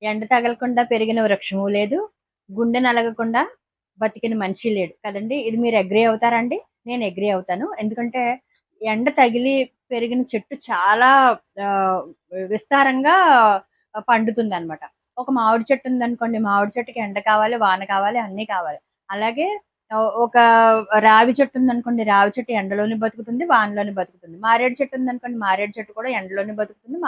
ఎండ తగలకుండా పెరిగిన వృక్షము లేదు. గుండె నలగకుండా బతికిన మనిషి లేడు కదండీ! ఇది మీరు అగ్రీ అవుతారండి? నేను అగ్రీ అవుతాను. ఎందుకంటే ఎండ తగిలి పెరిగిన చెట్టు చాలా ఆహ్, విస్తారంగా పండుతుందనమాట. ఒక మామిడి చెట్టు ఉందనుకోండి, మామిడి చెట్టుకి ఎండ కావాలి, వాన కావాలి, అన్నీ కావాలి. అలాగే ఒక రావి చెట్టు ఉందనుకోండి, రావి చెట్టు ఎండలోనే బతుకుతుంది, వానలోనే బతుకుతుంది. మారేడు చెట్టు ఉందనుకోండి, మారేడు చెట్టు కూడా ఎండలోనే బతుకుతుంది,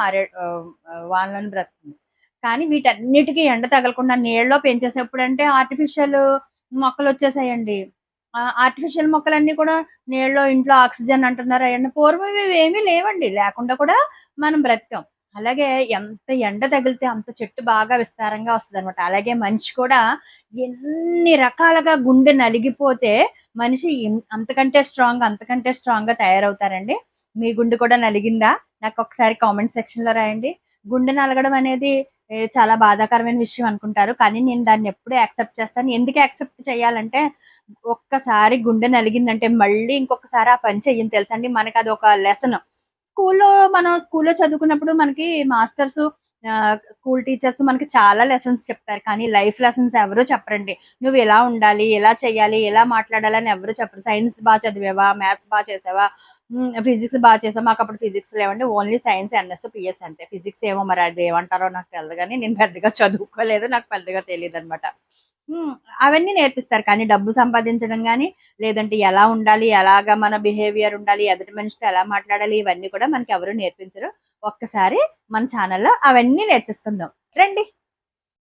వానలోనే బ్రతుకుతుంది. కానీ వీటన్నిటికి ఎండ తగలకుండా నీడలో పెంచేసేప్పుడంటే ఆర్టిఫిషియల్ మొక్కలొచ్చేసాయండి. ఆర్టిఫిషియల్ మొక్కలన్నీ కూడా నీడలో ఇంట్లో ఆక్సిజన్ అంటున్నారు అయన్నీ పూర్వం ఇవేమీ లేవండి. లేకుండా కూడా మనం బ్రతికాం. అలాగే ఎంత ఎండ తగిలితే అంత చెట్టు బాగా విస్తారంగా వస్తదనమాట. అలాగే మనిషి కూడా ఎన్ని రకాలుగా గుండె నలిగిపోతే మనిషి అంతకంటే స్ట్రాంగ్‌గా తయారవుతారండి. మీ గుండె కూడా నలిగిందా? నాకొకసారి కామెంట్ సెక్షన్‌లో రాయండి. గుండె నలగడం అనేది చాలా బాధాకరమైన విషయం అనుకుంటారు. కానీ నేను దాన్నెప్పుడూ యాక్సెప్ట్ చేస్తాను. ఎందుకు యాక్సెప్ట్ చేయాలంటే, ఒక్కసారి గుండె నలిగిందంటే మళ్ళీ ఇంకొకసారి ఆ పని చెయ్యను తెలుసండి. మనకదొక లెసన్. స్కూల్లో చదువుకున్నప్పుడు మనకి మాస్టర్సు స్కూల్ టీచర్స్ మనకి చాలా లెసన్స్ చెప్తారు. కానీ లైఫ్ లెసన్స్ ఎవరు చెప్పరండి. నువ్విలా ఉండాలి, ఇలా చేయాలి, ఇలా మాట్లాడాలని ఎవరు చెప్పరు. సైన్స్ చదివావా? మ్యాథ్స్ చేసావా? ఫిజిక్స్ చేసావా? మాకప్పుడు ఫిజిక్స్ లేవండి. ఓన్లీ సైన్స్, ఎన్ఎస్, పిఎస్ అంతే. ఫిజిక్స్ ఏమో మరి అదేమంటారో నాకు తెలీదు గానీ, నేను పెద్దగా చదువుకోలేదు. నాకు పెద్దగా తెలీదనమాట. హ్మ్. అవన్నీ నేర్పిస్తారు. కానీ డబ్బు సంపాదించడం గాని, లేదంటే ఎలా ఉండాలి, ఎలాగా మన బిహేవియర్ ఉండాలి, ఎదుటి మనిషితో ఎలా మాట్లాడాలి, ఇవన్నీ కూడా మనకెవరు నేర్పించరు. ఒక్కసారి మన ఛానల్‌లో అవన్నీ నేర్చేసుకుందాం. రండి.